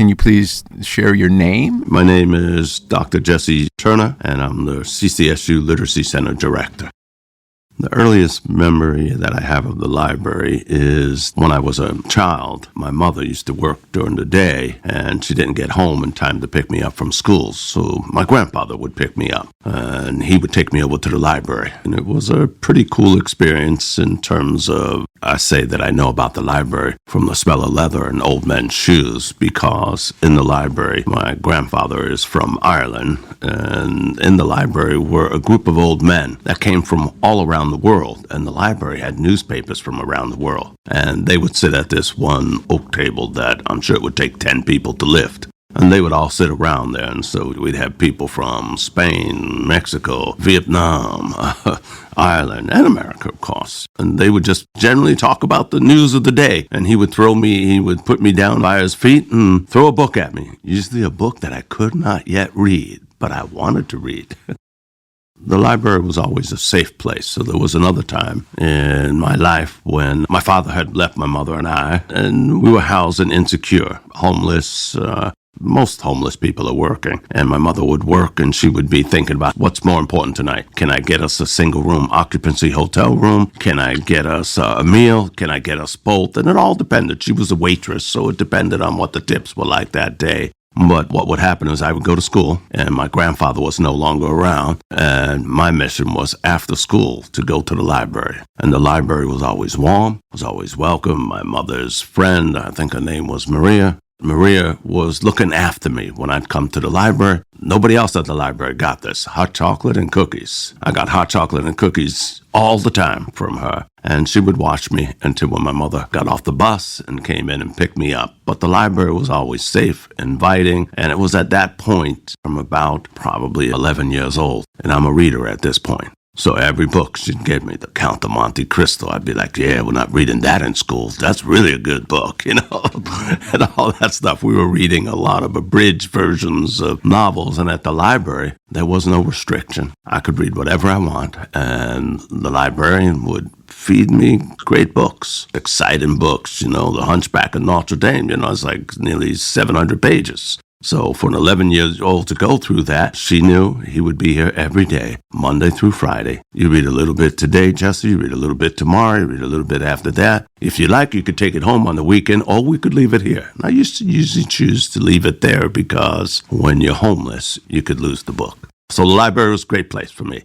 Can you please share your name? My name is Dr. Jesse Turner, and I'm the CCSU Literacy Center Director. The earliest memory that I have of the library is when I was a child. My mother used to work during the day, and she didn't get home in time to pick me up from school. So my grandfather would pick me up, and he would take me over to the library. And it was a pretty cool experience in terms of, I say that I know about the library from the smell of leather and old men's shoes, because in the library, my grandfather is from Ireland, and in the library were a group of old men that came from all around the world, and the library had newspapers from around the world, and they would sit at this one oak table that I'm sure it would take 10 people to lift, and they would all sit around there. And so we'd have people from Spain, Mexico, Vietnam, Ireland, and America, of course, and they would just generally talk about the news of the day. And he would put me down by his feet and throw a book at me, usually a book that I could not yet read, but I wanted to read. The library was always a safe place. So there was another time in my life when my father had left my mother and we were housed in Insecure, homeless. Most homeless people are working, and my mother would work, and she would be thinking about what's more important tonight. Can I get us a single room occupancy hotel room? Can I get us a meal? Can I get us both? And it all depended. She was a waitress, so it depended on what the tips were like that day. But what would happen is I would go to school, and my grandfather was no longer around, and my mission was after school to go to the library. And the library was always warm, was always welcome. My mother's friend, I think her name was Maria was looking after me when I'd come to the library. Nobody else at the library got this. Hot chocolate and cookies. I got hot chocolate and cookies all the time from her. And she would watch me until when my mother got off the bus and came in and picked me up. But the library was always safe, inviting. And it was at that point, from about probably 11 years old. And I'm a reader at this point. So every book she'd give me, The Count of Monte Cristo, I'd be like, yeah, we're not reading that in school. That's really a good book, and all that stuff. We were reading a lot of abridged versions of novels, and at the library, there was no restriction. I could read whatever I want, and the librarian would feed me great books, exciting books, The Hunchback of Notre Dame, it's like nearly 700 pages. So for an 11-year-old to go through that, she knew he would be here every day, Monday through Friday. You read a little bit today, Jesse. You read a little bit tomorrow. You read a little bit after that. If you like, you could take it home on the weekend, or we could leave it here. And I used to usually choose to leave it there because when you're homeless, you could lose the book. So the library was a great place for me.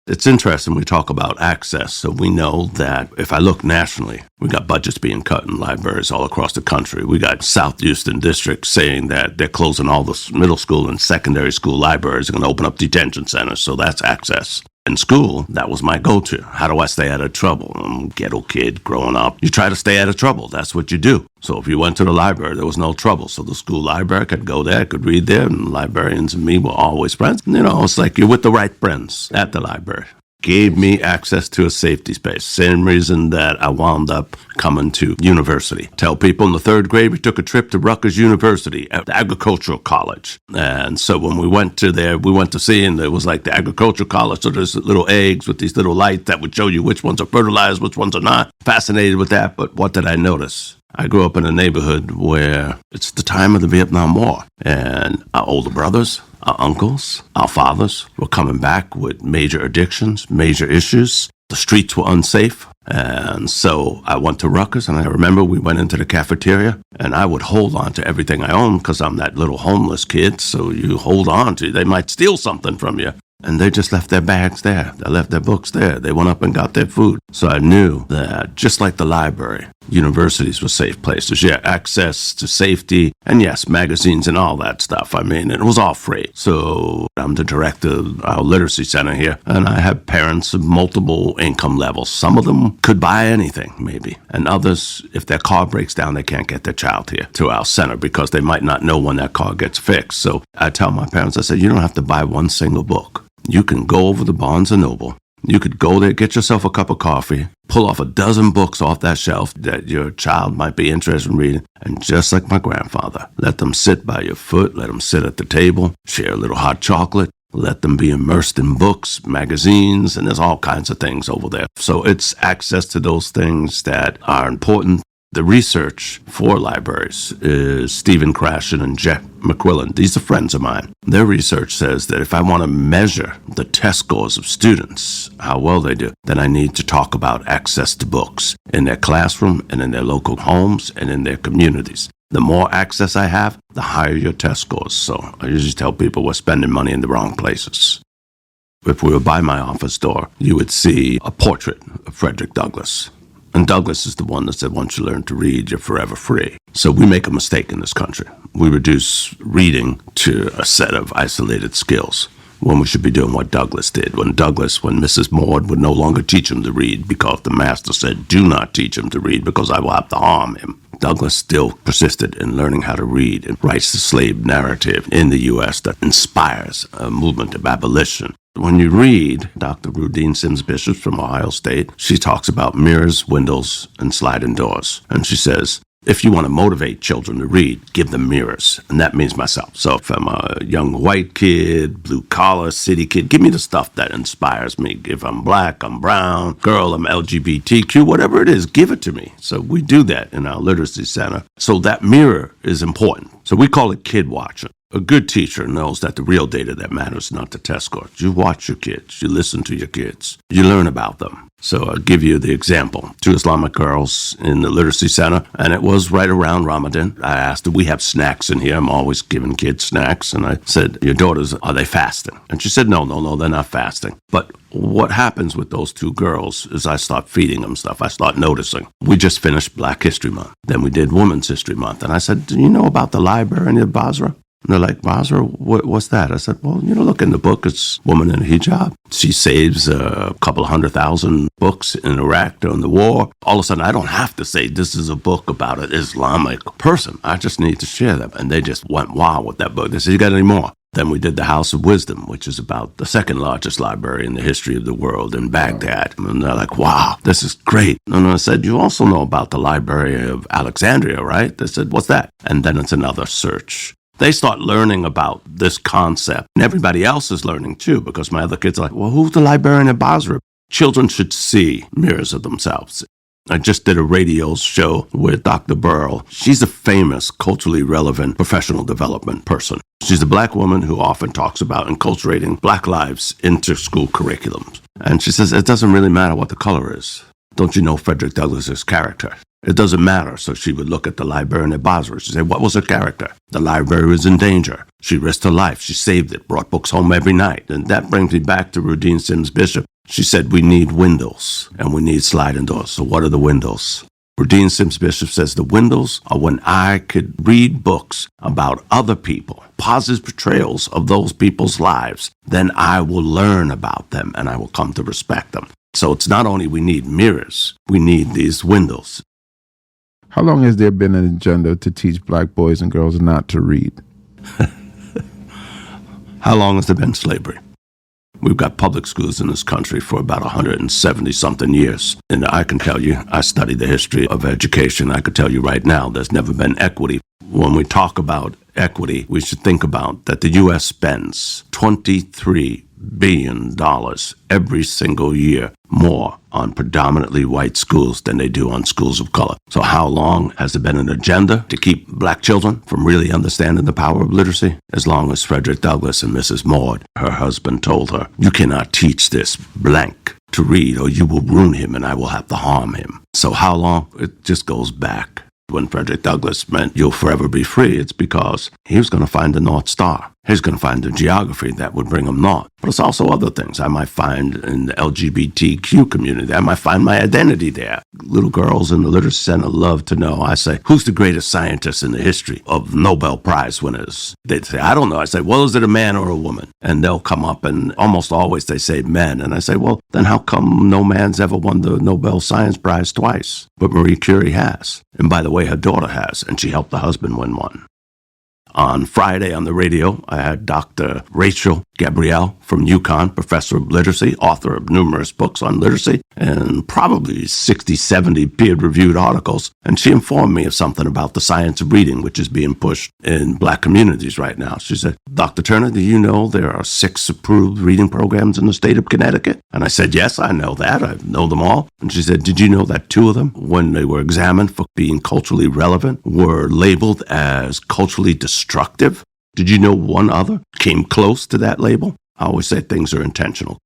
It's interesting we talk about access, so we know that if I look nationally, we got budgets being cut in libraries all across the country. We got South Houston District saying that they're closing all the middle school and secondary school libraries. They're going to open up detention centers, so that's access. In school, that was my go-to. How do I stay out of trouble? I'm a ghetto kid growing up. You try to stay out of trouble. That's what you do. So if you went to the library, there was no trouble. So the school library, I could go there, I could read there, and librarians and me were always friends. It's like you're with the right friends at the library. Gave me access to a safety space. Same reason that I wound up coming to university. Tell people in the third grade, we took a trip to Rutgers University at the agricultural college. And so when we went to there, we went to see, and it was like the agricultural college. So there's little eggs with these little lights that would show you which ones are fertilized, which ones are not. Fascinated with that. But what did I notice? I grew up in a neighborhood where it's the time of the Vietnam War, and our older brothers, our uncles, our fathers were coming back with major addictions, major issues. The streets were unsafe. And so I went to Rutgers, and I remember we went into the cafeteria, and I would hold on to everything I owned because I'm that little homeless kid. So you hold on to, they might steal something from you. And they just left their bags there. They left their books there. They went up and got their food. So I knew that just like the library, universities were safe places. Yeah, access to safety, and yes, magazines and all that stuff. It was all free. So I'm the director of our literacy center here, and I have parents of multiple income levels. Some of them could buy anything, maybe. And others, if their car breaks down, they can't get their child here to our center because they might not know when that car gets fixed. So I tell my parents, I said, you don't have to buy one single book. You can go over to Barnes & Noble. You could go there, get yourself a cup of coffee, pull off a dozen books off that shelf that your child might be interested in reading, and just like my grandfather, let them sit by your foot, let them sit at the table, share a little hot chocolate, let them be immersed in books, magazines, and there's all kinds of things over there. So it's access to those things that are important. The research for libraries is Stephen Krashen and Jeff McQuillan. These are friends of mine. Their research says that if I want to measure the test scores of students, how well they do, then I need to talk about access to books in their classroom and in their local homes and in their communities. The more access I have, the higher your test scores. So I usually tell people we're spending money in the wrong places. If we were by my office door, you would see a portrait of Frederick Douglass. And Douglass is the one that said, once you learn to read, you're forever free. So we make a mistake in this country. We reduce reading to a set of isolated skills when we should be doing what Douglass did. When Mrs. Maud would no longer teach him to read because the master said, do not teach him to read because I will have to harm him. Douglass still persisted in learning how to read and writes the slave narrative in the U.S. that inspires a movement of abolition. When you read Dr. Rudine Sims Bishop from Ohio State, she talks about mirrors, windows, and sliding doors. And she says, if you want to motivate children to read, give them mirrors. And that means myself. So if I'm a young white kid, blue-collar city kid, give me the stuff that inspires me. If I'm black, I'm brown, girl, I'm LGBTQ, whatever it is, give it to me. So we do that in our literacy center. So that mirror is important. So we call it kid watching. A good teacher knows that the real data that matters, not the test scores. You watch your kids. You listen to your kids. You learn about them. So I'll give you the example. 2 Islamic girls in the Literacy Center, and it was right around Ramadan. I asked, do we have snacks in here? I'm always giving kids snacks. And I said, your daughters, are they fasting? And she said, no, they're not fasting. But what happens with those 2 girls is I start feeding them stuff. I start noticing. We just finished Black History Month. Then we did Women's History Month. And I said, do you know about the library in Basra? And they're like, Basra, what's that? I said, well, look in the book. It's Woman in a Hijab. She saves a couple 100,000 books in Iraq during the war. All of a sudden, I don't have to say this is a book about an Islamic person. I just need to share them. And they just went wild with that book. They said, you got any more? Then we did the House of Wisdom, which is about the second largest library in the history of the world in Baghdad. And they're like, wow, this is great. And I said, you also know about the Library of Alexandria, right? They said, what's that? And then it's another search. They start learning about this concept, and everybody else is learning too, because my other kids are like, well, who's the librarian at Basra? Children should see mirrors of themselves. I just did a radio show with Dr. Burrell. She's a famous, culturally relevant professional development person. She's a black woman who often talks about enculturating black lives into school curriculums. And she says, it doesn't really matter what the color is. Don't you know Frederick Douglass's character? It doesn't matter. So she would look at the librarian at Basra. She'd say, what was her character? The library was in danger. She risked her life. She saved it, brought books home every night. And that brings me back to Rudine Sims Bishop. She said, we need windows and we need sliding doors. So what are the windows? Rudine Sims Bishop says the windows are when I could read books about other people, positive portrayals of those people's lives. Then I will learn about them and I will come to respect them. So it's not only we need mirrors, we need these windows. How long has there been an agenda to teach black boys and girls not to read? How long has there been slavery? We've got public schools in this country for about 170-something years. And I can tell you, I studied the history of education. I could tell you right now, there's never been equity. When we talk about equity, we should think about that the U.S. spends $23 billion every single year more on predominantly white schools than they do on schools of color. So how long has there been an agenda to keep black children from really understanding the power of literacy? As long as Frederick Douglass and Mrs. Maud, her husband, told her, you cannot teach this blank to read or you will ruin him and I will have to harm him. So how long? It just goes back. When Frederick Douglass meant you'll forever be free, it's because he was going to find the North Star. He's going to find the geography that would bring him north. But it's also other things I might find in the LGBTQ community. I might find my identity there. Little girls in the Literacy Center love to know. I say, who's the greatest scientist in the history of Nobel Prize winners? They'd say, I don't know. I say, well, is it a man or a woman? And they'll come up and almost always they say men. And I say, well, then how come no man's ever won the Nobel Science Prize twice? But Marie Curie has. And by the way, her daughter has. And she helped the husband win one. On Friday on the radio, I had Dr. Rachel Gabrielle from UConn, professor of literacy, author of numerous books on literacy, and probably 60, 70 peer-reviewed articles. And she informed me of something about the science of reading, which is being pushed in Black communities right now. She said, Dr. Turner, do you know there are 6 approved reading programs in the state of Connecticut? And I said, yes, I know that. I know them all. And she said, did you know that 2 of them, when they were examined for being culturally relevant, were labeled as culturally destructive? Did you know 1 other came close to that label? I always say things are intentional.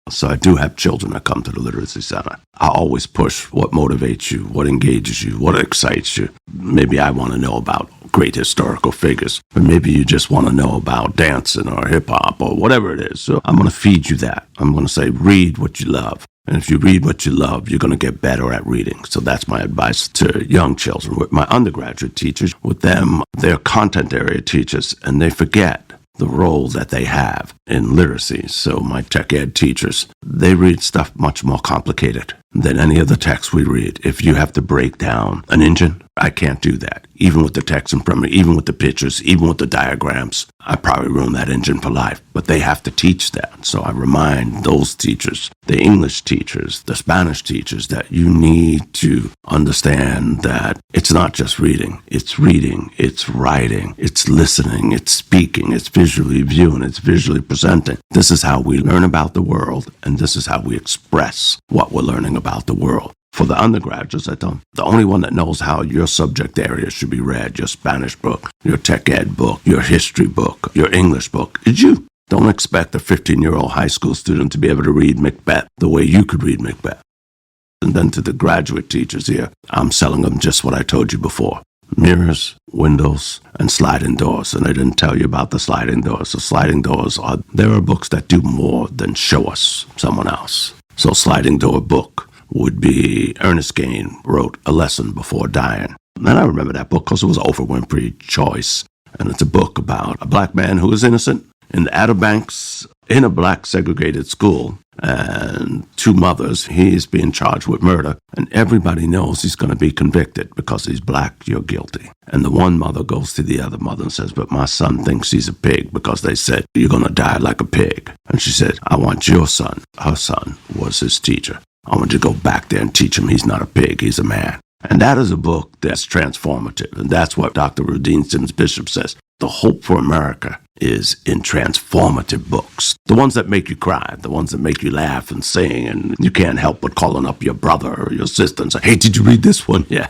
So I do have children that come to the Literacy Center. I always push what motivates you, what engages you, what excites you. Maybe I want to know about great historical figures, but maybe you just want to know about dancing or hip-hop or whatever it is. So I'm going to feed you that. I'm going to say, read what you love. And if you read what you love, you're going to get better at reading. So that's my advice to young children. With my undergraduate teachers, with them, they're content area teachers, and they forget the role that they have in literacy. So my tech ed teachers, they read stuff much more complicated than any of the text we read. If you have to break down an engine, I can't do that. Even with the text in front of me, even with the pictures, even with the diagrams, I probably ruin that engine for life. But they have to teach that. So I remind those teachers, the English teachers, the Spanish teachers, that you need to understand that it's not just reading, it's writing, it's listening, it's speaking, it's visually viewing, it's visually presenting. This is how we learn about the world, and this is how we express what we're learning about the world. For the undergraduates, I tell them, the only one that knows how your subject area should be read, your Spanish book, your tech ed book, your history book, your English book, is you. Don't expect a 15-year-old high school student to be able to read Macbeth the way you could read Macbeth. And then to the graduate teachers here, I'm selling them just what I told you before. Mirrors, windows, and sliding doors. And I didn't tell you about the sliding doors. The sliding doors there are books that do more than show us someone else. So sliding door book would be Ernest Gain wrote A Lesson Before Dying. And I remember that book because it was Oprah Winfrey's choice. And it's a book about a black man who is innocent in the Outer Banks in a black segregated school. And 2 mothers, he's being charged with murder. And everybody knows he's going to be convicted because he's black, you're guilty. And the one mother goes to the other mother and says, but my son thinks he's a pig because they said, you're going to die like a pig. And she said, I want your son. Her son was his teacher. I want you to go back there and teach him he's not a pig, he's a man. And that is a book that's transformative. And that's what Dr. Rudine Sims Bishop says. The hope for America is in transformative books. The ones that make you cry, the ones that make you laugh and sing, and you can't help but calling up your brother or your sister and say, hey, did you read this one? Yeah.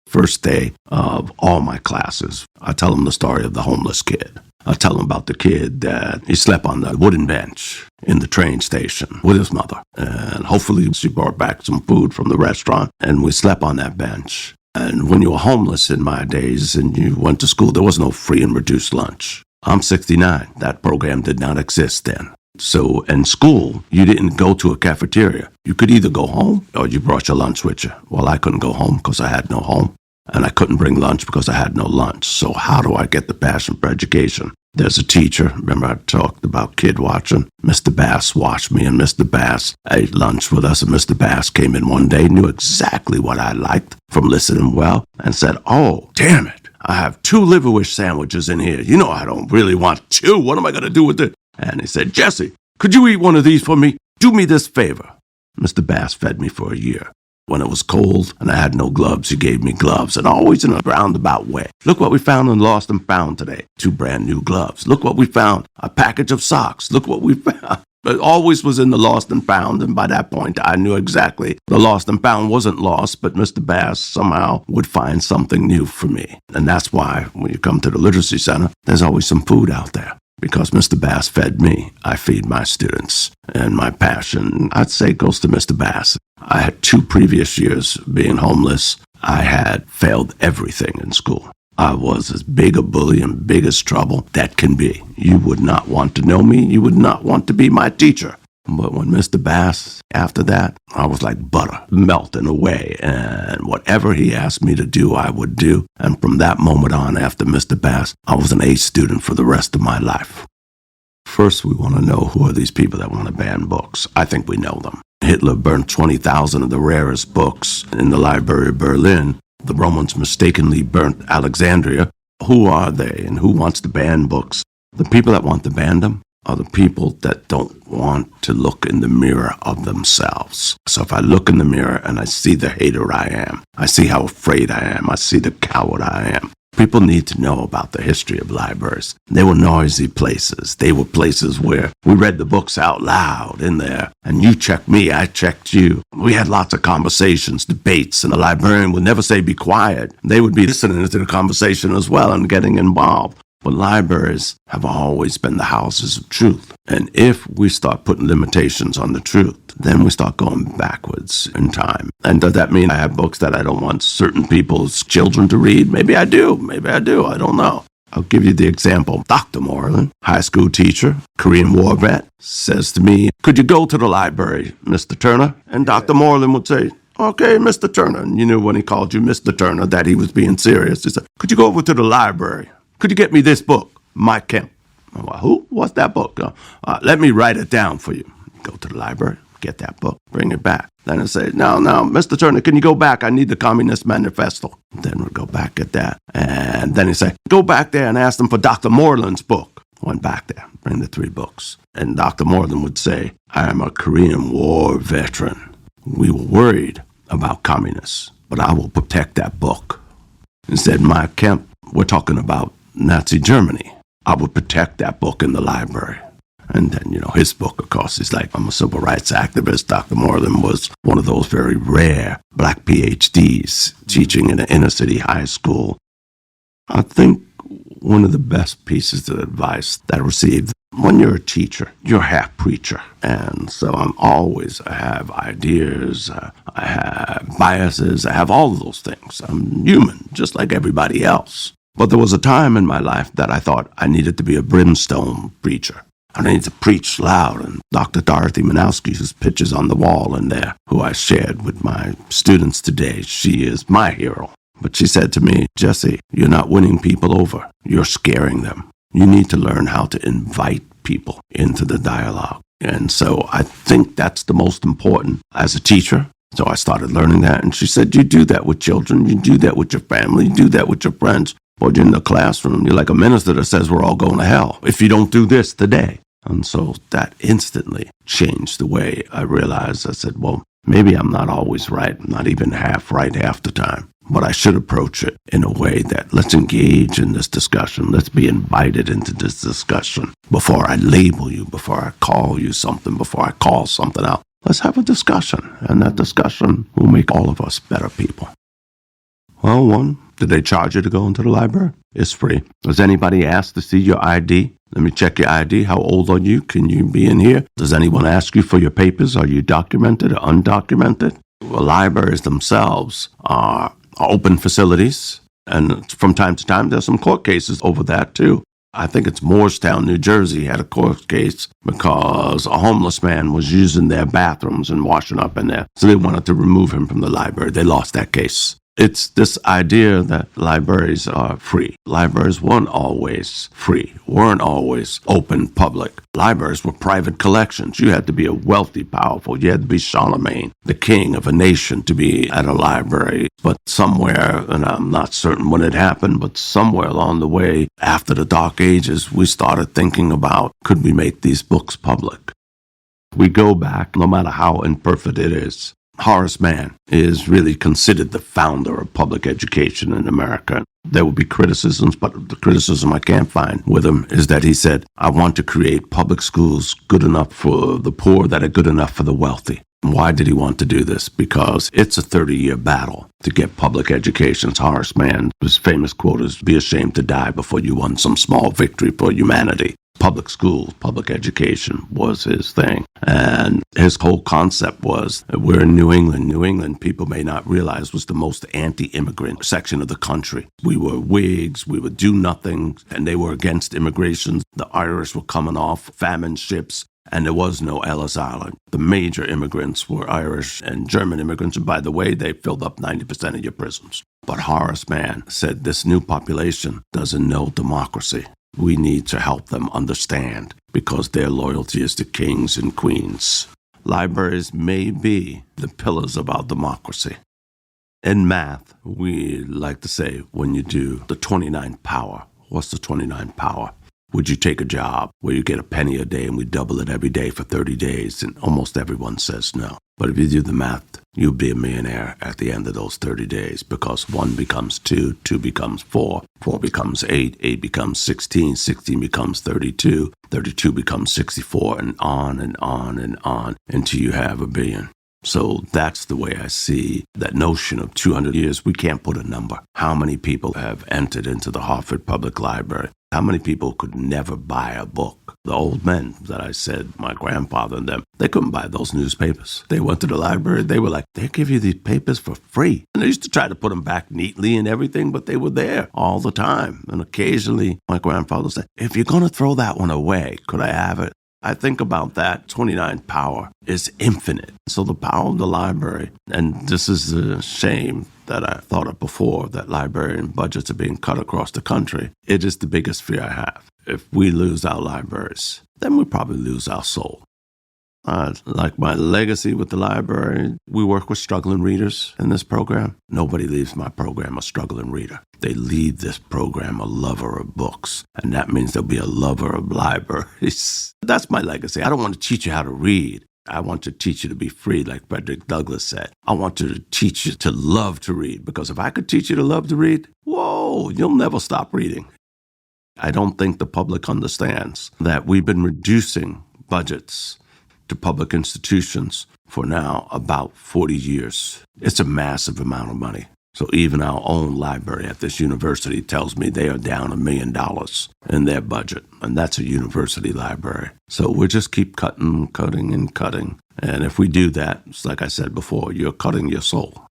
First day of all my classes, I tell them the story of the homeless kid. I tell them about the kid that he slept on the wooden bench in the train station with his mother. And hopefully she brought back some food from the restaurant, and we slept on that bench. And when you were homeless in my days and you went to school, there was no free and reduced lunch. I'm 69. That program did not exist then. So in school, you didn't go to a cafeteria. You could either go home or you brought your lunch with you. Well, I couldn't go home because I had no home. And I couldn't bring lunch because I had no lunch. So how do I get the passion for education? There's a teacher. Remember I talked about kid watching? Mr. Bass watched me, and Mr. Bass ate lunch with us. And Mr. Bass came in one day, knew exactly what I liked from listening well, and said, oh, damn it. I have 2 liverwish sandwiches in here. You know I don't really want 2. What am I going to do with it? And he said, Jesse, could you eat one of these for me? Do me this favor. Mr. Bass fed me for a year. When it was cold and I had no gloves, he gave me gloves, and always in a roundabout way. Look what we found in Lost and Found today. 2 brand new gloves. Look what we found. A package of socks. Look what we found. It always was in the Lost and Found, and by that point I knew exactly the Lost and Found wasn't lost, but Mr. Bass somehow would find something new for me. And that's why when you come to the Literacy Center, there's always some food out there. Because Mr. Bass fed me, I feed my students. And my passion, I'd say, goes to Mr. Bass. I had 2 previous years being homeless. I had failed everything in school. I was as big a bully and big as trouble that can be. You would not want to know me. You would not want to be my teacher. But when Mr. Bass, after that, I was like butter, melting away. And whatever he asked me to do, I would do. And from that moment on, after Mr. Bass, I was an A student for the rest of my life. First, we want to know who are these people that want to ban books. I think we know them. Hitler burned 20,000 of the rarest books in the Library of Berlin. The Romans mistakenly burnt Alexandria. Who are they and who wants to ban books? The people that want to ban them are the people that don't want to look in the mirror of themselves. So if I look in the mirror and I see the hater I am, I see how afraid I am, I see the coward I am. People need to know about the history of libraries. They were noisy places. They were places where we read the books out loud in there, and you checked me, I checked you. We had lots of conversations, debates, and the librarian would never say be quiet. They would be listening to the conversation as well and getting involved. But libraries have always been the houses of truth. And if we start putting limitations on the truth, then we start going backwards in time. And does that mean I have books that I don't want certain people's children to read? Maybe I do. I don't know. I'll give you the example. Dr. Moreland, high school teacher, Korean War vet, says to me, could you go to the library, Mr. Turner? And Dr. Moreland would say, okay, Mr. Turner. And you knew when he called you Mr. Turner that he was being serious. He said, could you go over to the library? Could you get me this book, Mike Kemp? I'm like, who? What's that book? Let me write it down for you. Go to the library, get that book, bring it back. Then I say, no, Mr. Turner, can you go back? I need the Communist Manifesto. Then we'll go back at that. And then he say, go back there and ask them for Dr. Moreland's book. Went back there, bring the 3 books. And Dr. Moreland would say, I am a Korean War veteran. We were worried about communists, but I will protect that book. He said, Mike Kemp, we're talking about Nazi Germany. I would protect that book in the library. And then, his book, of course, is like, I'm a civil rights activist. Dr. Moreland was one of those very rare black PhDs teaching in an inner city high school. I think one of the best pieces of advice that I received, when you're a teacher, you're half preacher. And so I have ideas, I have biases, I have all of those things. I'm human, just like everybody else. But there was a time in my life that I thought I needed to be a brimstone preacher. I needed to preach loud. And Dr. Dorothy Manowski, whose picture's on the wall in there, who I shared with my students today, she is my hero. But she said to me, Jesse, you're not winning people over. You're scaring them. You need to learn how to invite people into the dialogue. And so I think that's the most important as a teacher. So I started learning that. And she said, you do that with children. You do that with your family. You do that with your friends. Or you're in the classroom. You're like a minister that says we're all going to hell if you don't do this today. And so that instantly changed the way I realized. I said, well, maybe I'm not always right. I'm not even half right half the time. But I should approach it in a way that let's engage in this discussion. Let's be invited into this discussion before I label you, before I call you something, before I call something out. Let's have a discussion. And that discussion will make all of us better people. Well, did they charge you to go into the library? It's free. Does anybody ask to see your ID? Let me check your ID. How old are you? Can you be in here? Does anyone ask you for your papers? Are you documented or undocumented? Well, libraries themselves are open facilities. And from time to time, there's some court cases over that, too. I think it's Moorestown, New Jersey, had a court case because a homeless man was using their bathrooms and washing up in there. So they wanted to remove him from the library. They lost that case. It's this idea that libraries are free. Libraries weren't always free, weren't always open public. Libraries were private collections. You had to be a wealthy, powerful. You had to be Charlemagne, the king of a nation, to be at a library. But somewhere, and I'm not certain when it happened, but somewhere along the way, after the Dark Ages, we started thinking about, could we make these books public? We go back, no matter how imperfect it is. Horace Mann is really considered the founder of public education in America. There will be criticisms, but the criticism I can't find with him is that he said, I want to create public schools good enough for the poor that are good enough for the wealthy. Why did he want to do this? Because it's a 30-year battle to get public education. Horace Mann, his famous quote is, be ashamed to die before you won some small victory for humanity. Public schools, public education was his thing. And his whole concept was, we're in New England. New England, people may not realize, was the most anti-immigrant section of the country. We were Whigs, we would do nothing, and they were against immigration. The Irish were coming off famine ships, and there was no Ellis Island. The major immigrants were Irish and German immigrants, and by the way, they filled up 90% of your prisons. But Horace Mann said this new population doesn't know democracy. We need to help them understand because their loyalty is to kings and queens. Libraries may be the pillars of our democracy. In math, we like to say when you do the 29th power, what's the 29th power? Would you take a job where you get a penny a day and we double it every day for 30 days? And almost everyone says no. But if you do the math, you'll be a millionaire at the end of those 30 days because 1 becomes 2, 2 becomes 4, 4 becomes 8, 8 becomes 16, 16 becomes 32, 32 becomes 64, and on and on and on until you have $1 billion. So that's the way I see that notion of 200 years. We can't put a number. How many people have entered into the Hartford Public Library? How many people could never buy a book? The old men that I said, my grandfather and them, they couldn't buy those newspapers. They went to the library. They were like, they give you these papers for free. And they used to try to put them back neatly and everything, but they were there all the time. And occasionally my grandfather said, if you're going to throw that one away, could I have it? I think about that. 29 power is infinite. So the power of the library, and this is a shame that I thought of before, that librarian budgets are being cut across the country. It is the biggest fear I have. If we lose our libraries, then we probably lose our soul. Like my legacy with the library, we work with struggling readers in this program. Nobody leaves my program a struggling reader. They leave this program a lover of books, and that means they'll be a lover of libraries. That's my legacy. I don't want to teach you how to read. I want to teach you to be free, like Frederick Douglass said. I want to teach you to love to read, because if I could teach you to love to read, whoa, you'll never stop reading. I don't think the public understands that we've been reducing budgets to public institutions for now about 40 years. It's a massive amount of money. So even our own library at this university tells me they are down $1 million in their budget, and that's a university library. So we'll just keep cutting. And if we do that, it's like I said before, you're cutting your soul.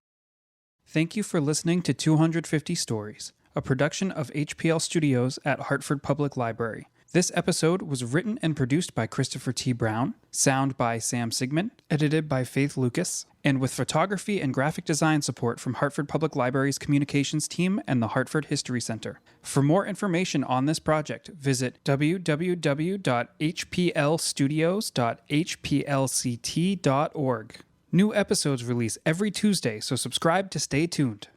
Thank you for listening to 250 Stories, a production of HPL Studios at Hartford Public Library. This episode was written and produced by Christopher T. Brown, sound by Sam Sigmund, edited by Faith Lucas, and with photography and graphic design support from Hartford Public Library's communications team and the Hartford History Center. For more information on this project, visit www.hplstudios.hplct.org. New episodes release every Tuesday, so subscribe to stay tuned.